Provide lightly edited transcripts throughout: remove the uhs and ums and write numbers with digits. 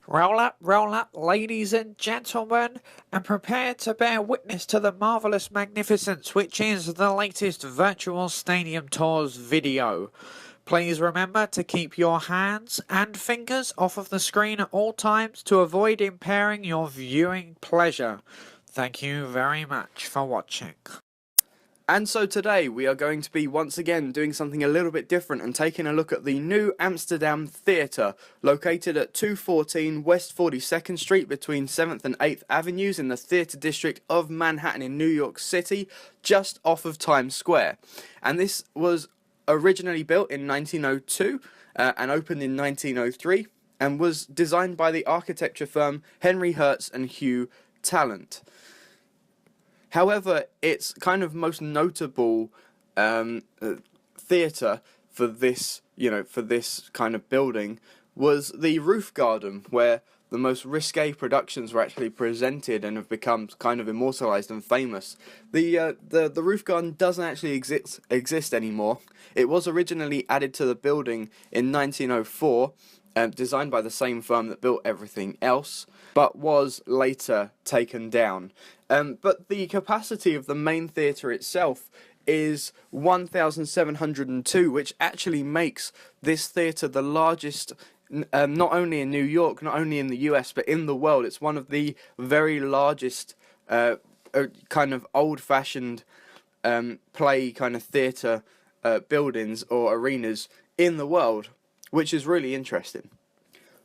Roll up, ladies and gentlemen, and prepare to bear witness to the marvellous magnificence which is the latest Virtual Stadium Tours video. Please remember to keep your hands and fingers off of the screen at all times to avoid impairing your viewing pleasure. Thank you very much for watching. And so today we are going to be once again doing something a little bit different and taking a look at the new Amsterdam Theatre, located at 214 West 42nd Street between 7th and 8th Avenues in the Theatre District of Manhattan in New York City, just off of Times Square. And this was originally built in 1902 and opened in 1903 and was designed by the architecture firm Henry Hertz and Hugh Tallant. However, its kind of most notable theatre for this, for this kind of building was the roof garden, where the most risque productions were actually presented and have become kind of immortalized and famous. The roof garden doesn't actually exist anymore. It was originally added to the building in 1904, designed by the same firm that built everything else, but was later taken down. But the capacity of the main theatre itself is 1,702, which actually makes this theatre the largest, not only in New York, not only in the US, but in the world. It's one of the very largest kind of old-fashioned play kind of theatre buildings or arenas in the world, which is really interesting.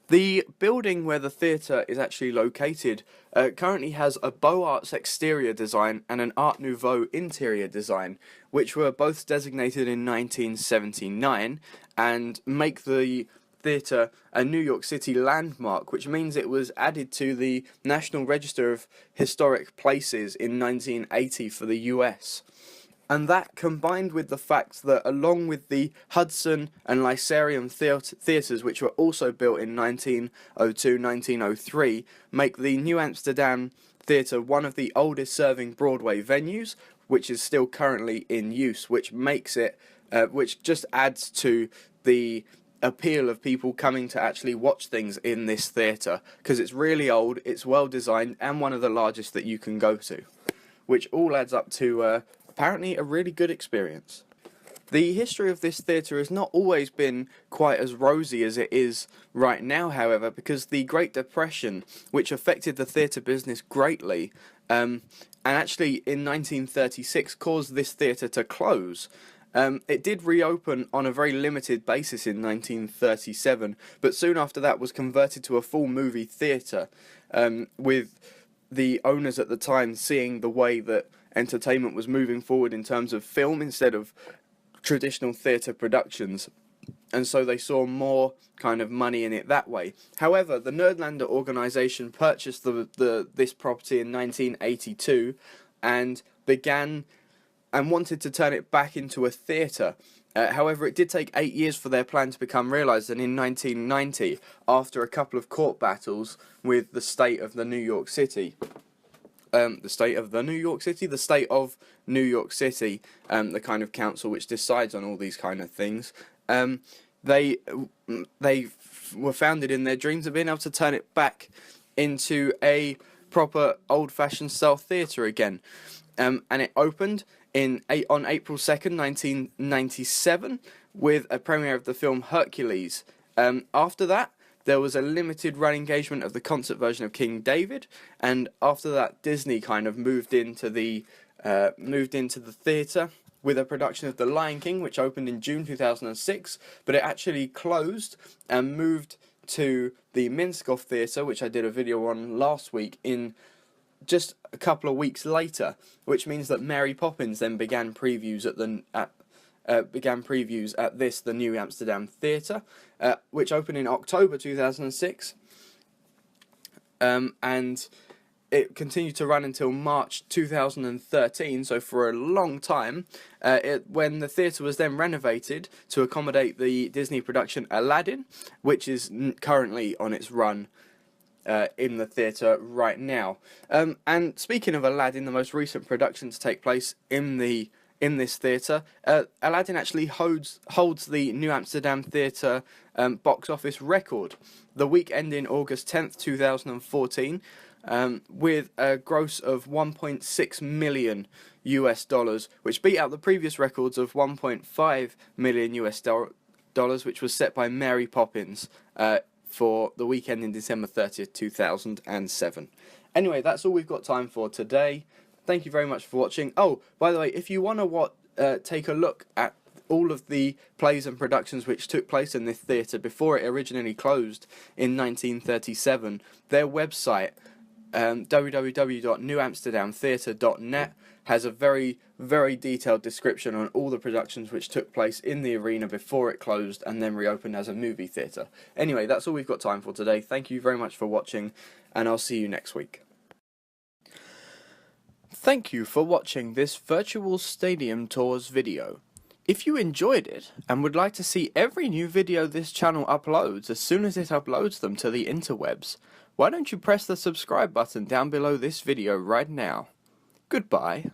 The building where the theatre is actually located currently has a Beaux Arts exterior design and an Art Nouveau interior design, which were both designated in 1979 and make the theatre a New York City landmark, which means it was added to the National Register of Historic Places in 1980 for the US. And that, combined with the fact that along with the Hudson and Lyceum theatres, which were also built in 1902-1903, make the New Amsterdam Theatre one of the oldest serving Broadway venues, which is still currently in use, which makes it, which just adds to the appeal of people coming to actually watch things in this theatre, because it's really old, it's well designed, and one of the largest that you can go to, which all adds up to apparently a really good experience. The history of this theatre has not always been quite as rosy as it is right now, however, because the Great Depression, which affected the theatre business greatly, and actually in 1936 caused this theatre to close. It did reopen on a very limited basis in 1937, but soon after that was converted to a full movie theatre, with the owners at the time seeing the way that entertainment was moving forward in terms of film instead of traditional theatre productions, and so they saw more kind of money in it that way. However, the Nederlander organisation purchased this property in 1982 and wanted to turn it back into a theatre. However, it did take 8 years for their plan to become realised, and in 1990, after a couple of court battles with the state of New York City, the state of New York City, the kind of council which decides on all these kind of things, they were founded in their dreams of being able to turn it back into a proper old-fashioned style theatre again. And it opened on April 2nd, 1997, with a premiere of the film Hercules. After that, there was a limited run engagement of the concert version of King David, and after that, Disney kind of moved into the theatre with a production of The Lion King, which opened in June 2006, but it actually closed and moved to the Minskoff Theatre, which I did a video on last week, in just a couple of weeks later, which means that Mary Poppins then began previews at the New Amsterdam Theatre, which opened in October 2006, and it continued to run until March 2013, so for a long time, when the theatre was then renovated to accommodate the Disney production Aladdin, which is currently on its run in the theatre right now. And speaking of Aladdin, the most recent production to take place in the in this theatre. Aladdin actually holds the New Amsterdam Theatre box office record. The week ending August 10th, 2014, with a gross of 1.6 million US dollars, which beat out the previous records of 1.5 million US dollars, which was set by Mary Poppins for the weekend in December 30th, 2007. Anyway, that's all we've got time for today. Thank you very much for watching. Oh, by the way, if you want to take a look at all of the plays and productions which took place in this theatre before it originally closed in 1937, their website, www.newamsterdamtheatre.net, has a very, very detailed description on all the productions which took place in the arena before it closed and then reopened as a movie theatre. Anyway, that's all we've got time for today. Thank you very much for watching, and I'll see you next week. Thank you for watching this Virtual Stadium Tours video. If you enjoyed it and would like to see every new video this channel uploads as soon as it uploads them to the interwebs, why don't you press the subscribe button down below this video right now. Goodbye.